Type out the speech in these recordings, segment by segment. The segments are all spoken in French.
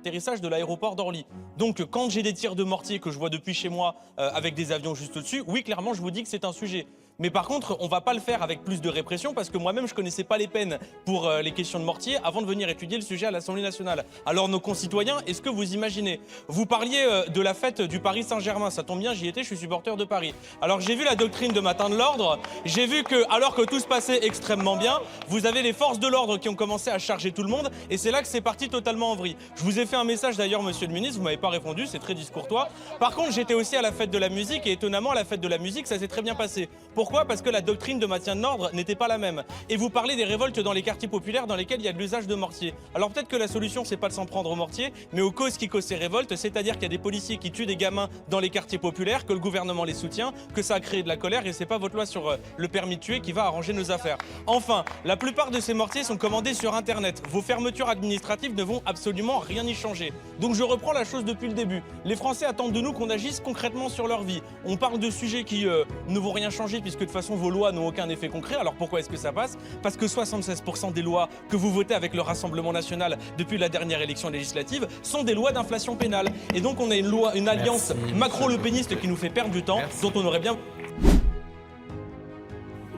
d'atterrissage de l'aéroport d'Orly. Donc quand j'ai des tirs de mortier que je vois depuis chez moi avec des avions juste au-dessus, oui, clairement, je vous dis que c'est un sujet. Mais par contre, on ne va pas le faire avec plus de répression parce que moi-même, je ne connaissais pas les peines pour les questions de mortier avant de venir étudier le sujet à l'Assemblée nationale. Alors nos concitoyens, est-ce que vous imaginez? Vous parliez de la fête du Paris Saint-Germain, ça tombe bien, j'y étais, je suis supporter de Paris. Alors j'ai vu la doctrine de maintien de l'ordre, j'ai vu que alors que tout se passait extrêmement bien, vous avez les forces de l'ordre qui ont commencé à charger tout le monde et c'est là que c'est parti totalement en vrille. Je vous ai fait un message d'ailleurs, monsieur le ministre, vous ne m'avez pas répondu, c'est très discourtois. Par contre, j'étais aussi à la fête de la musique et étonnamment, à la fête de la musique, ça s'est très bien passé. Pourquoi? Parce que la doctrine de maintien de l'ordre n'était pas la même. Et vous parlez des révoltes dans les quartiers populaires dans lesquels il y a de l'usage de mortier. Alors peut-être que la solution, c'est pas de s'en prendre au mortier, mais aux causes qui causent ces révoltes, c'est-à-dire qu'il y a des policiers qui tuent des gamins dans les quartiers populaires, que le gouvernement les soutient, que ça a créé de la colère et c'est pas votre loi sur le permis de tuer qui va arranger nos affaires. Enfin, la plupart de ces mortiers sont commandés sur Internet. Vos fermetures administratives ne vont absolument rien y changer. Donc je reprends la chose depuis le début. Les Français attendent de nous qu'on agisse concrètement sur leur vie. On parle de sujets qui ne vont rien changer puisque de toute façon vos lois n'ont aucun effet concret. Alors pourquoi est-ce que ça passe? Parce que 76% des lois que vous votez avec le Rassemblement national depuis la dernière élection législative sont des lois d'inflation pénale. Et donc on a une alliance macro-lepéniste qui nous fait perdre du temps, dont on aurait bien...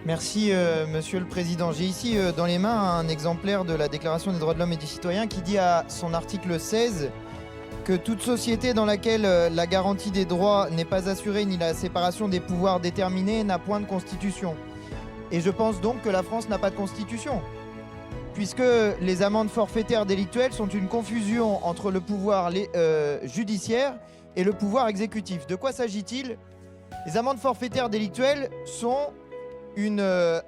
Merci, Monsieur le Président. J'ai ici dans les mains un exemplaire de la Déclaration des droits de l'homme et du citoyen qui dit à son article 16 que toute société dans laquelle la garantie des droits n'est pas assurée ni la séparation des pouvoirs déterminée n'a point de constitution. Et je pense donc que la France n'a pas de constitution, puisque les amendes forfaitaires délictuelles sont une confusion entre le pouvoir judiciaire et le pouvoir exécutif. De quoi s'agit-il? Les amendes forfaitaires délictuelles sont une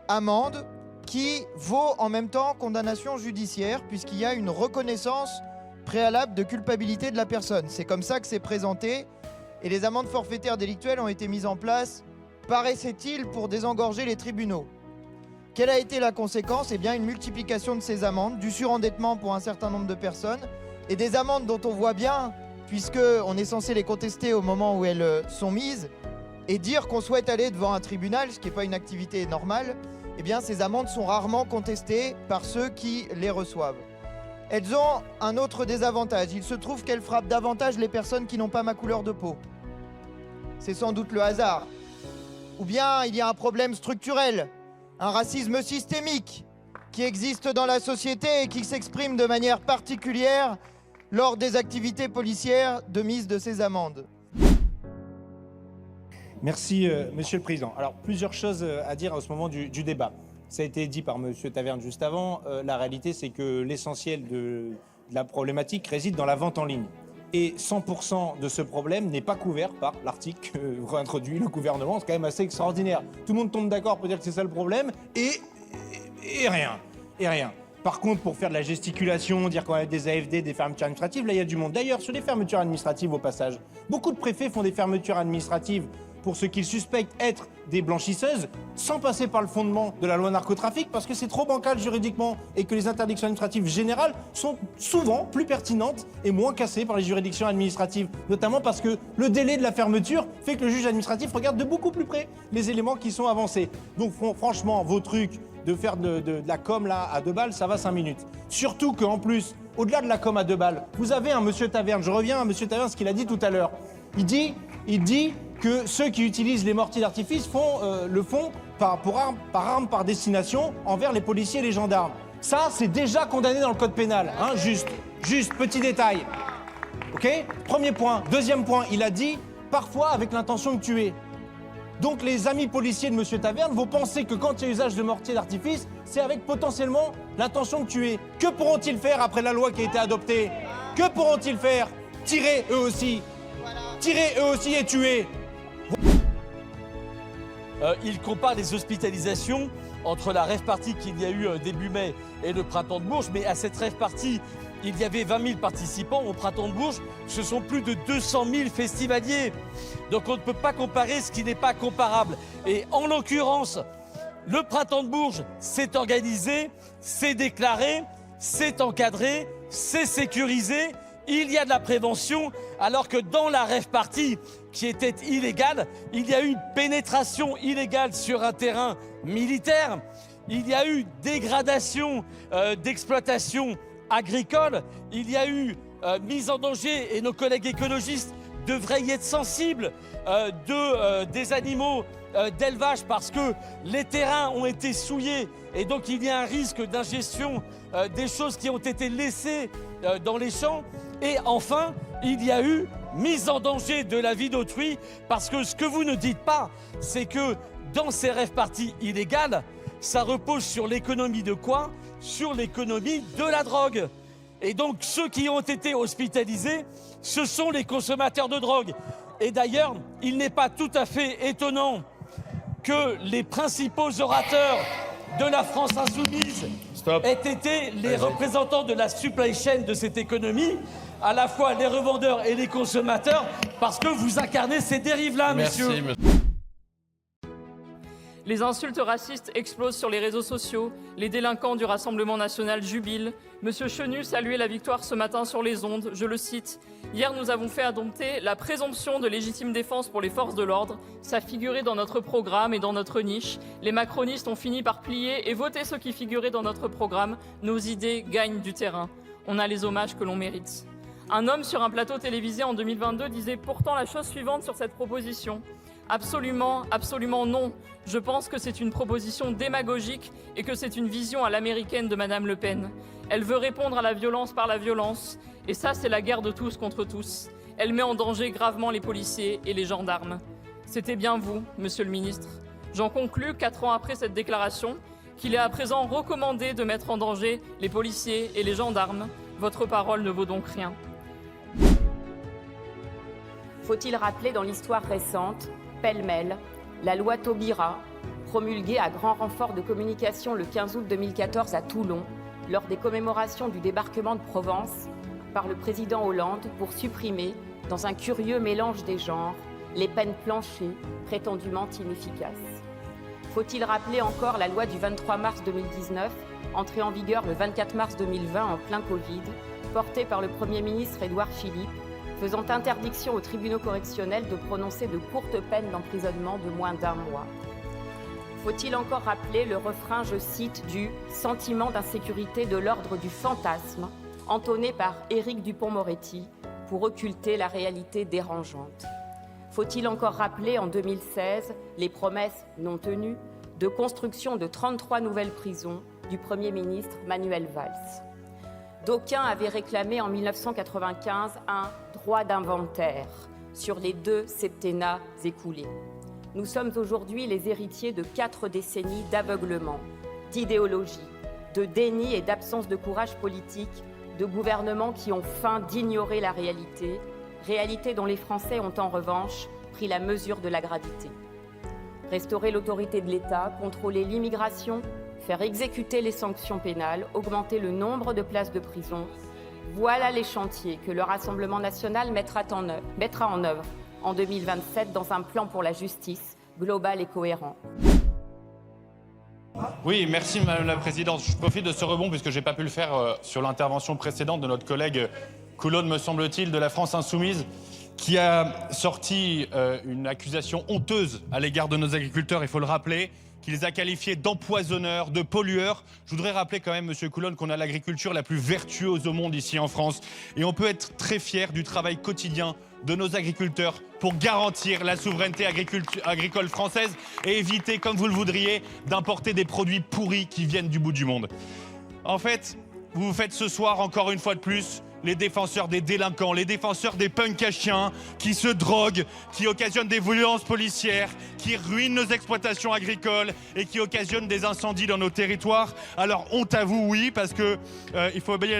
amende qui vaut en même temps condamnation judiciaire, puisqu'il y a une reconnaissance préalable de culpabilité de la personne. C'est comme ça que c'est présenté. Et les amendes forfaitaires délictuelles ont été mises en place, paraissait-il, pour désengorger les tribunaux. Quelle a été la conséquence? Eh bien, une multiplication de ces amendes, du surendettement pour un certain nombre de personnes, et des amendes dont on voit bien, puisqu'on est censé les contester au moment où elles sont mises, et dire qu'on souhaite aller devant un tribunal, ce qui n'est pas une activité normale, eh bien, ces amendes sont rarement contestées par ceux qui les reçoivent. Elles ont un autre désavantage. Il se trouve qu'elles frappent davantage les personnes qui n'ont pas ma couleur de peau. C'est sans doute le hasard. Ou bien il y a un problème structurel, un racisme systémique qui existe dans la société et qui s'exprime de manière particulière lors des activités policières de mise de ces amendes. Merci, Monsieur le Président. Alors, plusieurs choses à dire à ce moment du débat. Ça a été dit par Monsieur Taverne juste avant. La réalité, c'est que l'essentiel de la problématique réside dans la vente en ligne. Et 100% de ce problème n'est pas couvert par l'article que réintroduit le gouvernement. C'est quand même assez extraordinaire. Tout le monde tombe d'accord pour dire que c'est ça le problème et rien. Et rien. Par contre, pour faire de la gesticulation, dire qu'on a des AFD, des fermetures administratives, là, il y a du monde. D'ailleurs, sur les fermetures administratives, au passage, beaucoup de préfets font des fermetures administratives pour ceux qu'ils suspectent être des blanchisseuses, sans passer par le fondement de la loi narcotrafic, parce que c'est trop bancal juridiquement et que les interdictions administratives générales sont souvent plus pertinentes et moins cassées par les juridictions administratives, notamment parce que le délai de la fermeture fait que le juge administratif regarde de beaucoup plus près les éléments qui sont avancés. Donc franchement, vos trucs de faire de la com là à 2 balles, ça va 5 minutes. Surtout qu'en plus, au-delà de la com à 2 balles, vous avez un monsieur Taverne, je reviens à monsieur Taverne, ce qu'il a dit tout à l'heure. Il dit que ceux qui utilisent les mortiers d'artifice le font par arme par destination envers les policiers et les gendarmes. Ça, c'est déjà condamné dans le code pénal, hein, juste petit détail. Ok? Premier point. Deuxième point, il a dit parfois avec l'intention de tuer. Donc les amis policiers de monsieur Taverne vont penser que quand il y a usage de mortiers d'artifice, c'est avec potentiellement l'intention de tuer. Que pourront-ils faire après la loi qui a été adoptée? Que pourront-ils faire? Tirer eux aussi. Tirer eux aussi et tuer. Il compare les hospitalisations entre la rave party qu'il y a eu début mai et le printemps de Bourges, mais à cette rave party, il y avait 20 000 participants. Au printemps de Bourges, ce sont plus de 200 000 festivaliers. Donc on ne peut pas comparer ce qui n'est pas comparable. Et en l'occurrence, le printemps de Bourges, c'est organisé, c'est déclaré, c'est encadré, c'est sécurisé. Il y a de la prévention, alors que dans la rave party, qui était illégale, il y a eu une pénétration illégale sur un terrain militaire, il y a eu dégradation d'exploitation agricole, il y a eu mise en danger, et nos collègues écologistes devraient y être sensibles, des animaux d'élevage parce que les terrains ont été souillés et donc il y a un risque d'ingestion des choses qui ont été laissées dans les champs. Et enfin, il y a eu mise en danger de la vie d'autrui parce que ce que vous ne dites pas, c'est que dans ces rave-parties illégales, ça repose sur l'économie de quoi? Sur l'économie de la drogue. Et donc ceux qui ont été hospitalisés, ce sont les consommateurs de drogue. Et d'ailleurs, il n'est pas tout à fait étonnant que les principaux orateurs de la France insoumise aient été les représentants de la supply chain de cette économie, à la fois les revendeurs et les consommateurs, parce que vous incarnez ces dérives-là, monsieur. Les insultes racistes explosent sur les réseaux sociaux. Les délinquants du Rassemblement national jubilent. Monsieur Chenu saluait la victoire ce matin sur les ondes. Je le cite. « Hier, nous avons fait adopter la présomption de légitime défense pour les forces de l'ordre. Ça figurait dans notre programme et dans notre niche. Les macronistes ont fini par plier et voter ce qui figurait dans notre programme. Nos idées gagnent du terrain. On a les hommages que l'on mérite. » Un homme sur un plateau télévisé en 2022 disait pourtant la chose suivante sur cette proposition. Absolument, absolument non. Je pense que c'est une proposition démagogique et que c'est une vision à l'américaine de Madame Le Pen. Elle veut répondre à la violence par la violence. Et ça, c'est la guerre de tous contre tous. Elle met en danger gravement les policiers et les gendarmes. C'était bien vous, Monsieur le Ministre. J'en conclus, 4 ans après cette déclaration, qu'il est à présent recommandé de mettre en danger les policiers et les gendarmes. Votre parole ne vaut donc rien. Faut-il rappeler dans l'histoire récente, pêle-mêle, la loi Taubira, promulguée à grand renfort de communication le 15 août 2014 à Toulon, lors des commémorations du débarquement de Provence, par le président Hollande pour supprimer, dans un curieux mélange des genres, les peines planchées prétendument inefficaces. Faut-il rappeler encore la loi du 23 mars 2019, entrée en vigueur le 24 mars 2020 en plein Covid, portée par le Premier ministre Édouard Philippe, faisant interdiction aux tribunaux correctionnels de prononcer de courtes peines d'emprisonnement de moins d'1 mois. Faut-il encore rappeler le refrain, je cite, du « sentiment d'insécurité de l'ordre du fantasme » entonné par Éric Dupond-Moretti pour occulter la réalité dérangeante. Faut-il encore rappeler en 2016 les promesses non tenues de construction de 33 nouvelles prisons du Premier ministre Manuel Valls. D'aucuns avaient réclamé en 1995 un droit d'inventaire sur les 2 septennats écoulés. Nous sommes aujourd'hui les héritiers de 4 décennies d'aveuglement, d'idéologie, de déni et d'absence de courage politique, de gouvernements qui ont feint d'ignorer la réalité, réalité dont les Français ont en revanche pris la mesure de la gravité. Restaurer l'autorité de l'État, contrôler l'immigration, faire exécuter les sanctions pénales, augmenter le nombre de places de prison, voilà les chantiers que le Rassemblement national mettra en œuvre en 2027 dans un plan pour la justice global et cohérent. Oui, merci Madame la Présidente. Je profite de ce rebond puisque je n'ai pas pu le faire sur l'intervention précédente de notre collègue Coulon, me semble-t-il, de la France Insoumise, qui a sorti une accusation honteuse à l'égard de nos agriculteurs, il faut le rappeler, qui les a qualifiés d'empoisonneurs, de pollueurs. Je voudrais rappeler quand même, Monsieur Coulon, qu'on a l'agriculture la plus vertueuse au monde ici en France. Et on peut être très fier du travail quotidien de nos agriculteurs pour garantir la souveraineté agricole française et éviter, comme vous le voudriez, d'importer des produits pourris qui viennent du bout du monde. En fait, vous vous faites ce soir, encore une fois de plus, les défenseurs des délinquants, les défenseurs des punks à chiens qui se droguent, qui occasionnent des violences policières, qui ruinent nos exploitations agricoles et qui occasionnent des incendies dans nos territoires. Alors honte à vous, oui, parce que il faut bel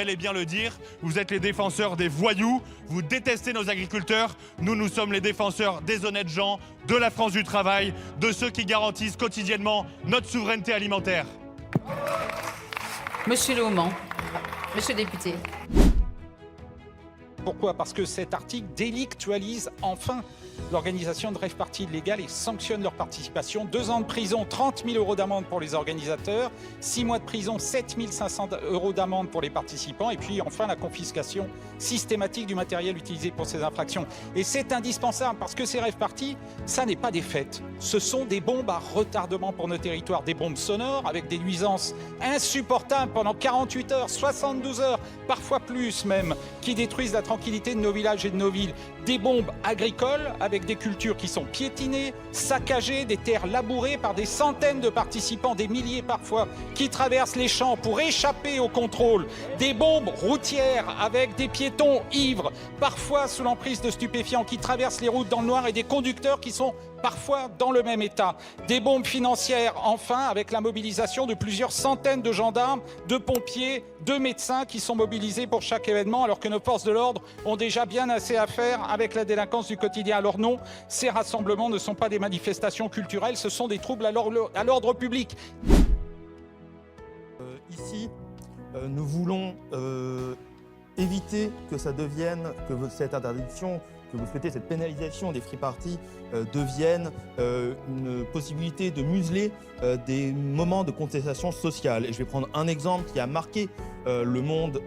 et bien le dire, vous êtes les défenseurs des voyous, vous détestez nos agriculteurs, nous sommes les défenseurs des honnêtes gens, de la France du travail, de ceux qui garantissent quotidiennement notre souveraineté alimentaire. Monsieur Leaumont, monsieur le député. Pourquoi ? Parce que cet article délictualise enfin l'organisation de rave-parties illégales et sanctionne leur participation. 2 ans de prison, 30 000 € d'amende pour les organisateurs, 6 mois de prison, 7 500 € d'amende pour les participants, et puis enfin la confiscation systématique du matériel utilisé pour ces infractions. Et c'est indispensable parce que ces rave-parties, ça n'est pas des fêtes. Ce sont des bombes à retardement pour nos territoires, des bombes sonores avec des nuisances insupportables pendant 48 heures, 72 heures, parfois plus même, qui détruisent la tranquillité de nos villages et de nos villes. Des bombes agricoles avec des cultures qui sont piétinées, saccagées, des terres labourées par des centaines de participants, des milliers parfois, qui traversent les champs pour échapper au contrôle. Des bombes routières avec des piétons ivres, parfois sous l'emprise de stupéfiants, qui traversent les routes dans le noir et des conducteurs qui sont parfois dans le même état. Des bombes financières, enfin, avec la mobilisation de plusieurs centaines de gendarmes, de pompiers, de médecins qui sont mobilisés pour chaque événement, alors que nos forces de l'ordre ont déjà bien assez à faire avec la délinquance du quotidien. Alors non, ces rassemblements ne sont pas des manifestations culturelles, ce sont des troubles à l'ordre public. Ici, nous voulons éviter que ça devienne, que cette interdiction, que vous souhaitez, cette pénalisation des free parties devienne une possibilité de museler des moments de contestation sociale. Et je vais prendre un exemple qui a marqué le monde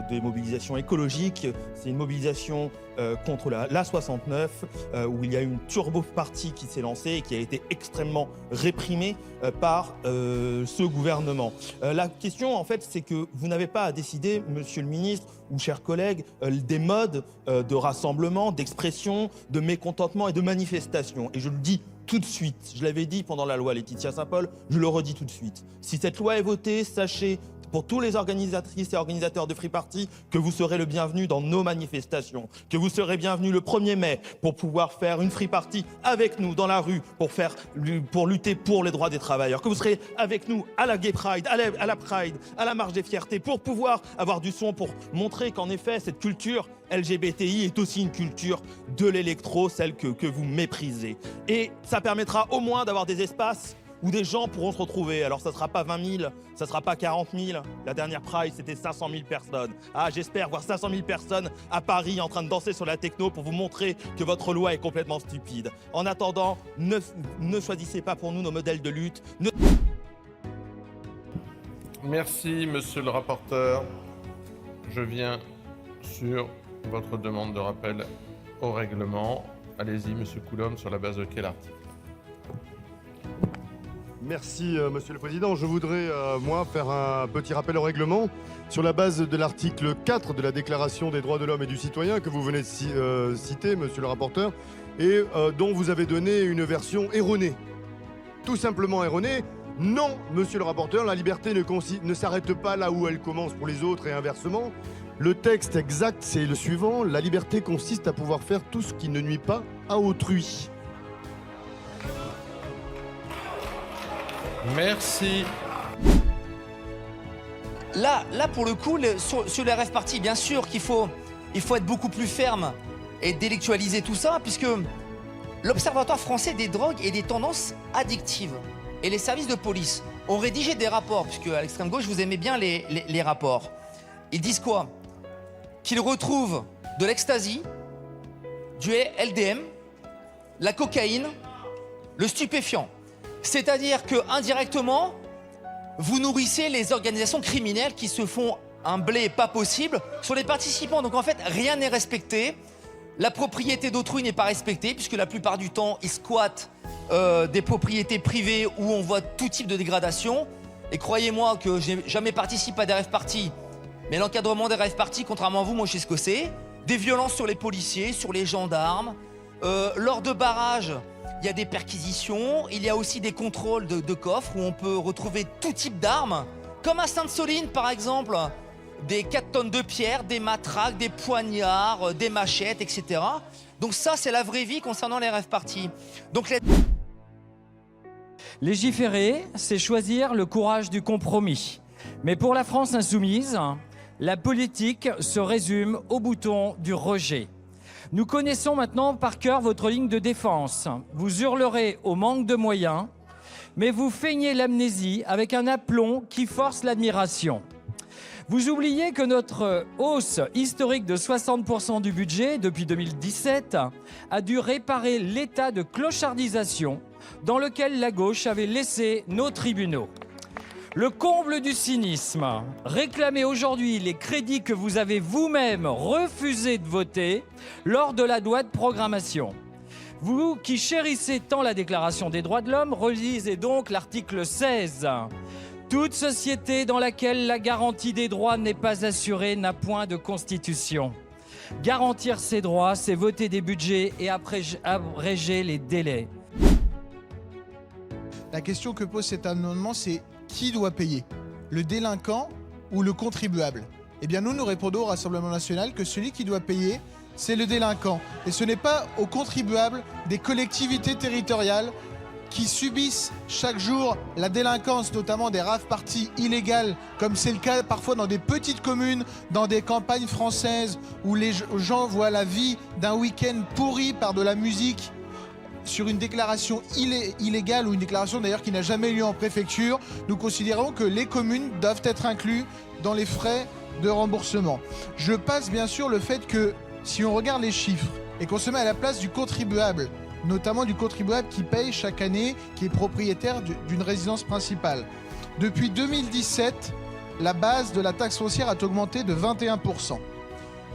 des mobilisations écologiques. C'est une mobilisation contre l'A69 où il y a une turbo-partie qui s'est lancée et qui a été extrêmement réprimée par ce gouvernement. La question, en fait, c'est que vous n'avez pas à décider, monsieur le ministre ou chers collègues, des modes de rassemblement, d'expression, de mécontentement et de manifestation. Et je le dis tout de suite, je l'avais dit pendant la loi Laetitia Saint-Paul, je le redis tout de suite. Si cette loi est votée, sachez pour tous les organisatrices et organisateurs de free party que vous serez le bienvenu dans nos manifestations, que vous serez bienvenu le 1er mai pour pouvoir faire une free party avec nous dans la rue pour lutter pour les droits des travailleurs, que vous serez avec nous à la Gay Pride, à la Pride, à la Marche des Fiertés pour pouvoir avoir du son, pour montrer qu'en effet cette culture LGBTI est aussi une culture de l'électro, celle que vous méprisez. Et ça permettra au moins d'avoir des espaces où des gens pourront se retrouver. Alors ça ne sera pas 20 000, ça ne sera pas 40 000. La dernière Pride, c'était 500 000 personnes. Ah, j'espère voir 500 000 personnes à Paris en train de danser sur la techno pour vous montrer que votre loi est complètement stupide. En attendant, ne choisissez pas pour nous nos modèles de lutte. Merci, monsieur le rapporteur. Je viens sur votre demande de rappel au règlement. Allez-y, monsieur Coulombe, sur la base de quel article ? Merci, monsieur le président. Je voudrais, moi, faire un petit rappel au règlement sur la base de l'article 4 de la Déclaration des droits de l'homme et du citoyen que vous venez de citer, monsieur le rapporteur, et dont vous avez donné une version erronée. Tout simplement erronée. Non, monsieur le rapporteur, la liberté ne s'arrête pas là où elle commence pour les autres et inversement. Le texte exact, c'est le suivant. La liberté consiste à pouvoir faire tout ce qui ne nuit pas à autrui. Merci. Là, pour le coup, sur les rave parties, bien sûr qu'il faut être beaucoup plus ferme et délictualiser tout ça, puisque l'Observatoire français des drogues et des tendances addictives et les services de police ont rédigé des rapports, puisque à l'extrême gauche, vous aimez bien les rapports. Ils disent quoi? Qu'ils retrouvent de l'ecstasy, du LDM, la cocaïne, le stupéfiant. C'est-à-dire que indirectement, vous nourrissez les organisations criminelles qui se font un blé pas possible sur les participants. Donc en fait, rien n'est respecté. La propriété d'autrui n'est pas respectée, puisque la plupart du temps, ils squattent des propriétés privées où on voit tout type de dégradation. Et croyez-moi que j'ai jamais participé à des rave parties, mais l'encadrement des rave parties, contrairement à vous, moi je sais ce que c'est. Des violences sur les policiers, sur les gendarmes. Lors de barrages, il y a des perquisitions, il y a aussi des contrôles de coffres où on peut retrouver tout type d'armes, comme à Sainte-Soline par exemple, des 4 tonnes de pierre, des matraques, des poignards, des machettes, etc. Donc ça, c'est la vraie vie concernant les rave parties. Donc Légiférer, c'est choisir le courage du compromis. Mais pour la France insoumise, la politique se résume au bouton du rejet. Nous connaissons maintenant par cœur votre ligne de défense. Vous hurlerez au manque de moyens, mais vous feignez l'amnésie avec un aplomb qui force l'admiration. Vous oubliez que notre hausse historique de 60% du budget depuis 2017 a dû réparer l'état de clochardisation dans lequel la gauche avait laissé nos tribunaux. Le comble du cynisme, réclamer aujourd'hui les crédits que vous avez vous-même refusé de voter lors de la loi de programmation. Vous qui chérissez tant la Déclaration des droits de l'homme, relisez donc l'article 16. Toute société dans laquelle la garantie des droits n'est pas assurée n'a point de constitution. Garantir ces droits, c'est voter des budgets et abréger les délais. La question que pose cet amendement, c'est qui doit payer ? Le délinquant ou le contribuable ? Eh bien nous répondons au Rassemblement national que celui qui doit payer, c'est le délinquant. Et ce n'est pas aux contribuables des collectivités territoriales qui subissent chaque jour la délinquance, notamment des rave-parties illégales, comme c'est le cas parfois dans des petites communes, dans des campagnes françaises, où les gens voient la vie d'un week-end pourri par de la musique, sur une déclaration illégale ou une déclaration d'ailleurs qui n'a jamais lieu en préfecture. Nous considérons que les communes doivent être incluses dans les frais de remboursement. Je passe bien sûr le fait que si on regarde les chiffres et qu'on se met à la place du contribuable, notamment du contribuable qui paye chaque année, qui est propriétaire d'une résidence principale. Depuis 2017, la base de la taxe foncière a augmenté de 21%.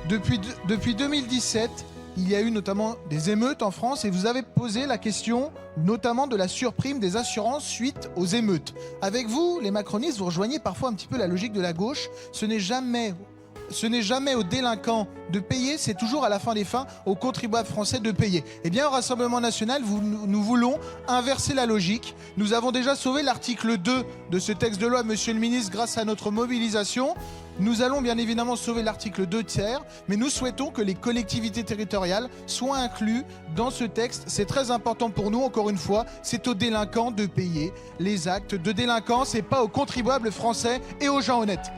Depuis 2017, il y a eu notamment des émeutes en France et vous avez posé la question notamment de la surprime des assurances suite aux émeutes. Avec vous, les macronistes, vous rejoignez parfois un petit peu la logique de la gauche. Ce n'est jamais aux délinquants de payer, c'est toujours à la fin des fins aux contribuables français de payer. Eh bien, au Rassemblement national, nous voulons inverser la logique. Nous avons déjà sauvé l'article 2 de ce texte de loi, monsieur le ministre, grâce à notre mobilisation. Nous allons bien évidemment sauver l'article 2 tiers, mais nous souhaitons que les collectivités territoriales soient incluses dans ce texte. C'est très important pour nous, encore une fois, c'est aux délinquants de payer les actes de délinquance et pas aux contribuables français et aux gens honnêtes.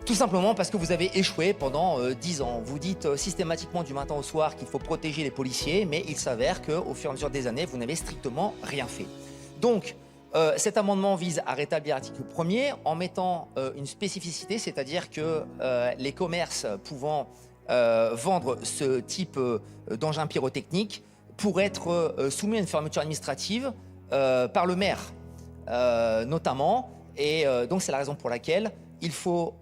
Tout simplement parce que vous avez échoué pendant 10 ans. Vous dites systématiquement du matin au soir qu'il faut protéger les policiers, mais il s'avère qu'au fur et à mesure des années, vous n'avez strictement rien fait. Donc, cet amendement vise à rétablir l'article 1er en mettant une spécificité, c'est-à-dire que les commerces pouvant vendre ce type d'engins pyrotechniques pourraient être soumis à une fermeture administrative par le maire, notamment. Et donc, c'est la raison pour laquelle il faut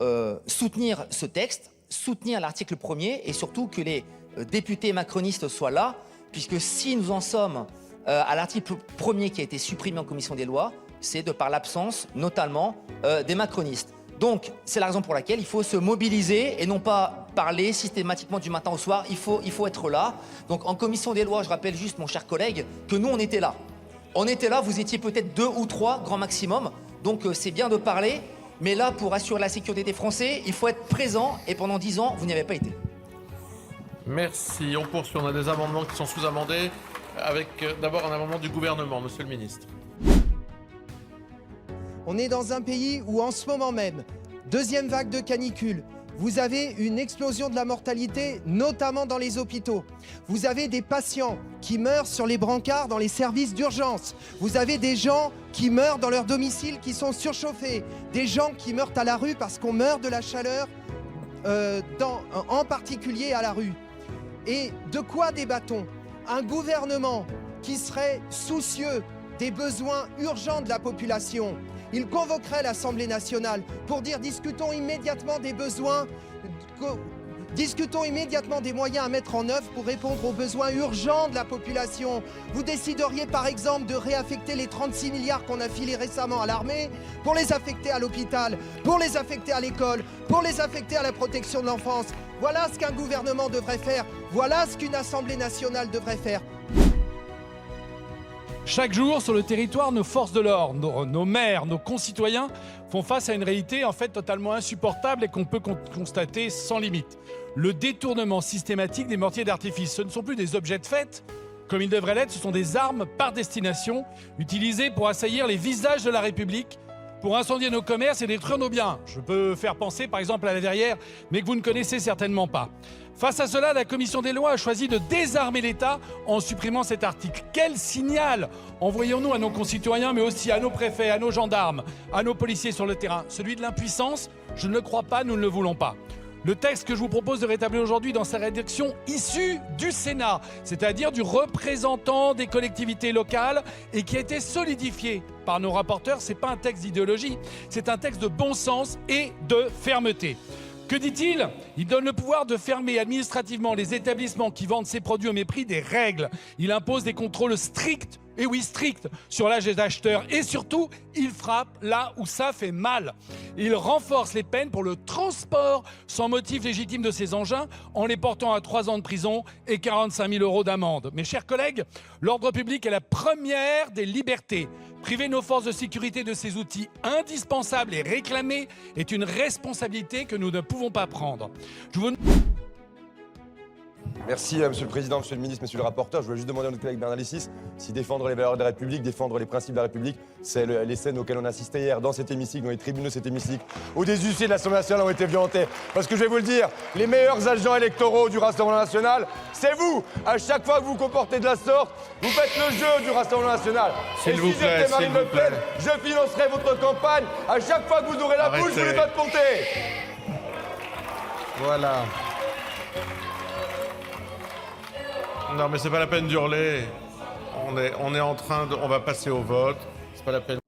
soutenir ce texte, soutenir l'article 1er et surtout que les députés macronistes soient là, puisque si nous en sommes à l'article 1er qui a été supprimé en commission des lois, c'est de par l'absence notamment des macronistes. Donc c'est la raison pour laquelle il faut se mobiliser et non pas parler systématiquement du matin au soir, il faut être là. Donc en commission des lois, je rappelle juste mon cher collègue que nous on était là. On était là, vous étiez peut-être 2 ou 3 grand maximum, donc c'est bien de parler. Mais là, pour assurer la sécurité des Français, il faut être présent. Et pendant 10 ans, vous n'y avez pas été. Merci. On poursuit. On a des amendements qui sont sous-amendés. Avec d'abord un amendement du gouvernement, monsieur le ministre. On est dans un pays où, en ce moment même, deuxième vague de canicule, vous avez une explosion de la mortalité, notamment dans les hôpitaux. Vous avez des patients qui meurent sur les brancards dans les services d'urgence. Vous avez des gens qui meurent dans leur domicile, qui sont surchauffés. Des gens qui meurent à la rue parce qu'on meurt de la chaleur, en particulier à la rue. Et de quoi débat-on ? Un gouvernement qui serait soucieux des besoins urgents de la population. Il convoquerait l'Assemblée nationale pour dire discutons immédiatement des besoins, discutons immédiatement des moyens à mettre en œuvre pour répondre aux besoins urgents de la population. Vous décideriez par exemple de réaffecter les 36 milliards qu'on a filés récemment à l'armée pour les affecter à l'hôpital, pour les affecter à l'école, pour les affecter à la protection de l'enfance. Voilà ce qu'un gouvernement devrait faire, voilà ce qu'une Assemblée nationale devrait faire. Chaque jour, sur le territoire, nos forces de l'ordre, nos maires, nos concitoyens font face à une réalité en fait totalement insupportable et qu'on peut constater sans limite. Le détournement systématique des mortiers d'artifice. Ce ne sont plus des objets de fête, comme ils devraient l'être, ce sont des armes par destination, utilisées pour assaillir les visages de la République, pour incendier nos commerces et détruire nos biens. Je peux faire penser par exemple à la Verrière, mais que vous ne connaissez certainement pas. Face à cela, la commission des lois a choisi de désarmer l'État en supprimant cet article. Quel signal envoyons-nous à nos concitoyens, mais aussi à nos préfets, à nos gendarmes, à nos policiers sur le terrain? Celui de l'impuissance? Je ne le crois pas, nous ne le voulons pas. Le texte que je vous propose de rétablir aujourd'hui dans sa rédaction issue du Sénat, c'est-à-dire du représentant des collectivités locales et qui a été solidifié par nos rapporteurs, c'est pas un texte d'idéologie, c'est un texte de bon sens et de fermeté. Que dit-il? Il donne le pouvoir de fermer administrativement les établissements qui vendent ces produits au mépris des règles. Il impose des contrôles stricts, et oui stricts, sur l'âge des acheteurs. Et surtout, il frappe là où ça fait mal. Il renforce les peines pour le transport sans motif légitime de ces engins en les portant à 3 ans de prison et 45 000 € d'amende. Mes chers collègues, l'ordre public est la première des libertés. Priver nos forces de sécurité de ces outils indispensables et réclamés est une responsabilité que nous ne pouvons pas prendre. Merci, Monsieur le Président, Monsieur le Ministre, Monsieur le Rapporteur. Je voulais juste demander à notre collègue Bernard Lissis si défendre les valeurs de la République, défendre les principes de la République, c'est les scènes auxquelles on a assisté hier dans cet hémicycle, dans les tribunes de cet hémicycle, où des huissiers de l'Assemblée nationale ont été violentés. Parce que je vais vous le dire, les meilleurs agents électoraux du Rassemblement national, c'est vous. À chaque fois que vous vous comportez de la sorte, vous faites le jeu du Rassemblement national. S'il vous plaît, j'étais Marine s'il vous Le Pen, plaît. je financerai votre campagne. À chaque fois que vous aurez la boule, je vous les faites monter. Voilà. Non, mais c'est pas la peine d'hurler. On est en train de... On va passer au vote. C'est pas la peine